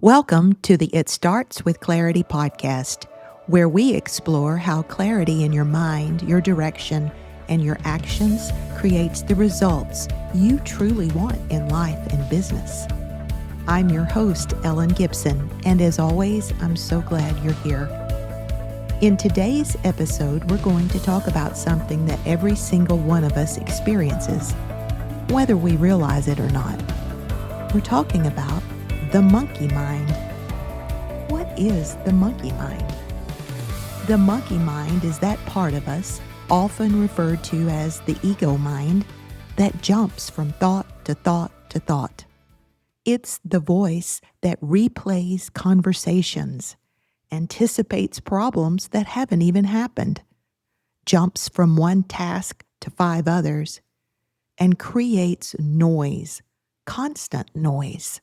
Welcome to the It Starts with Clarity podcast, where we explore how clarity in your mind, your direction, and your actions creates the results you truly want in life and business. I'm your host, Ellen Gibson, and as always, I'm so glad you're here. In today's episode, we're going to talk about something that every single one of us experiences, whether we realize it or not. We're talking about the monkey mind. What is the monkey mind? The monkey mind is that part of us, often referred to as the ego mind, that jumps from thought to thought to thought. It's the voice that replays conversations, anticipates problems that haven't even happened, jumps from one task to 5 others, and creates noise, constant noise.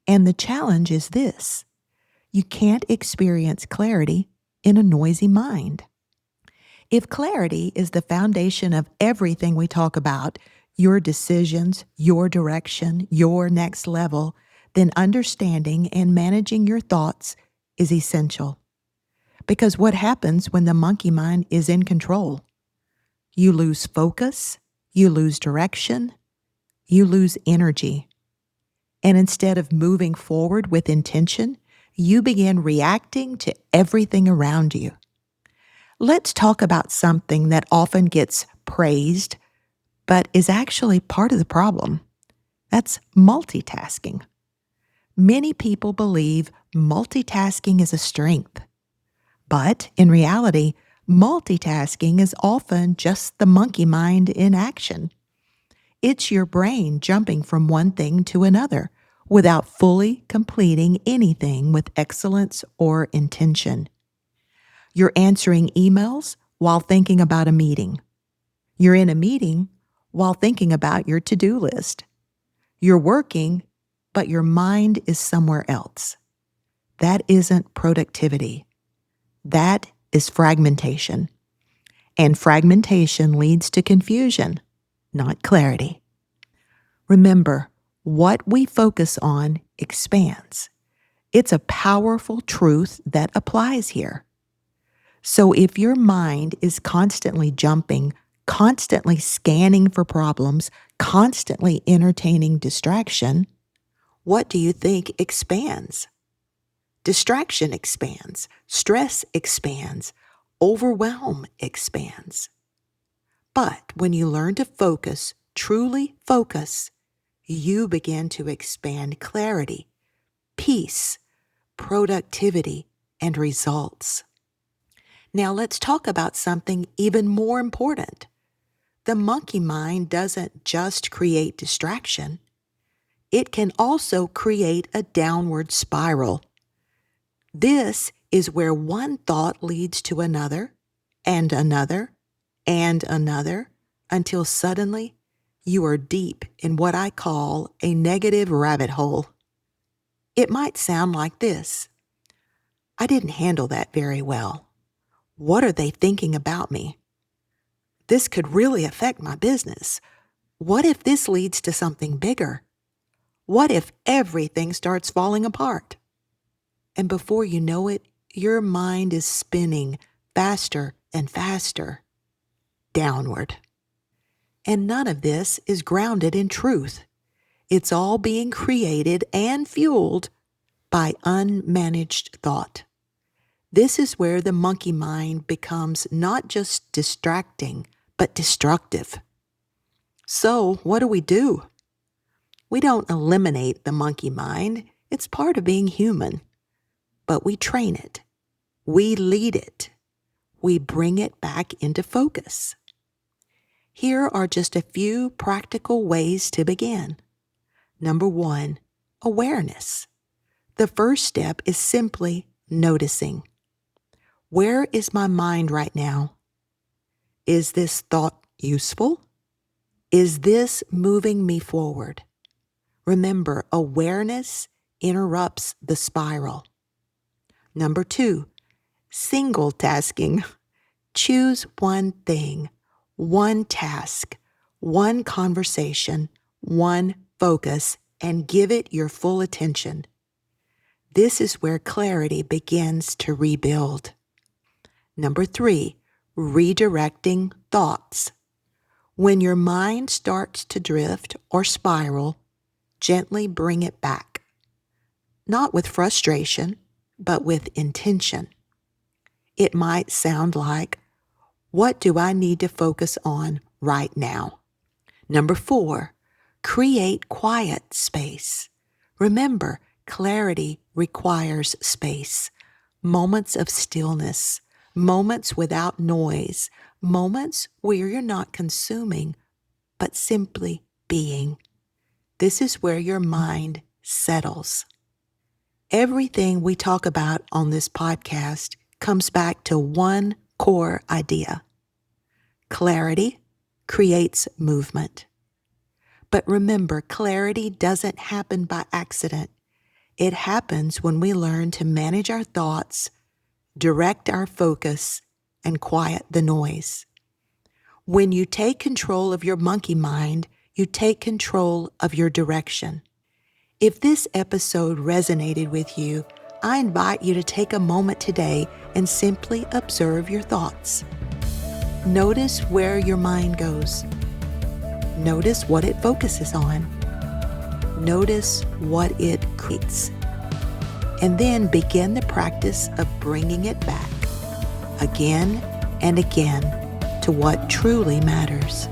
And the challenge is this: you can't experience clarity in a noisy mind. If clarity is the foundation of everything we talk about, your decisions, your direction, your next level, then understanding and managing your thoughts is essential. Because what happens when the monkey mind is in control? You lose focus, you lose direction, you lose energy. And instead of moving forward with intention, you begin reacting to everything around you. Let's talk about something that often gets praised, but is actually part of the problem. That's multitasking. Many people believe multitasking is a strength. But in reality, multitasking is often just the monkey mind in action. It's your brain jumping from one thing to another without fully completing anything with excellence or intention. You're answering emails while thinking about a meeting. You're in a meeting while thinking about your to-do list. You're working, but your mind is somewhere else. That isn't productivity. That is fragmentation. And fragmentation leads to confusion, not clarity. Remember, what we focus on expands. It's a powerful truth that applies here. So if your mind is constantly jumping, constantly scanning for problems, constantly entertaining distraction, what do you think expands? Distraction expands, stress expands, overwhelm expands. But when you learn to focus, truly focus, you begin to expand clarity, peace, productivity, and results. Now let's talk about something even more important. The monkey mind doesn't just create distraction. It can also create a downward spiral. This is where one thought leads to another, and another, and another, until suddenly you are deep in what I call a negative rabbit hole. It might sound like this: I didn't handle that very well. What are they thinking about me? This could really affect my business. What if this leads to something bigger? What if everything starts falling apart? And before you know it, your mind is spinning faster and faster, downward. And none of this is grounded in truth. It's all being created and fueled by unmanaged thought. This is where the monkey mind becomes not just distracting, but destructive. So, what do? We don't eliminate the monkey mind. It's part of being human. But we train it. We lead it. We bring it back into focus. Here are just a few practical ways to begin. Number 1, awareness. The first step is simply noticing. Where is my mind right now? Is this thought useful? Is this moving me forward? Remember, awareness interrupts the spiral. Number 2, single tasking. Choose one thing, one task, one conversation, one focus, and give it your full attention. This is where clarity begins to rebuild. Number 3, redirecting thoughts. When your mind starts to drift or spiral, gently bring it back. Not with frustration, but with intention. It might sound like, what do I need to focus on right now? Number 4, create quiet space. Remember, clarity requires space, moments of stillness, moments without noise, moments where you're not consuming, but simply being. This is where your mind settles. Everything we talk about on this podcast comes back to one core idea. Clarity creates movement. But remember, clarity doesn't happen by accident. It happens when we learn to manage our thoughts, direct our focus, and quiet the noise. When you take control of your monkey mind, you take control of your direction. If this episode resonated with you, I invite you to take a moment today and simply observe your thoughts. Notice where your mind goes. Notice what it focuses on. Notice what it creates. And then begin the practice of bringing it back again and again to what truly matters.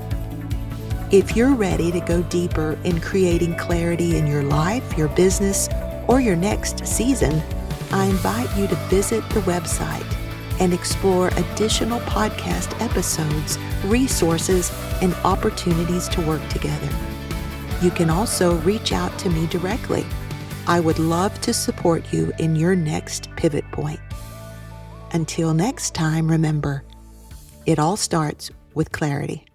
If you're ready to go deeper in creating clarity in your life, your business, or your next season, I invite you to visit the website and explore additional podcast episodes, resources, and opportunities to work together. You can also reach out to me directly. I would love to support you in your next pivot point. Until next time, remember, it all starts with clarity.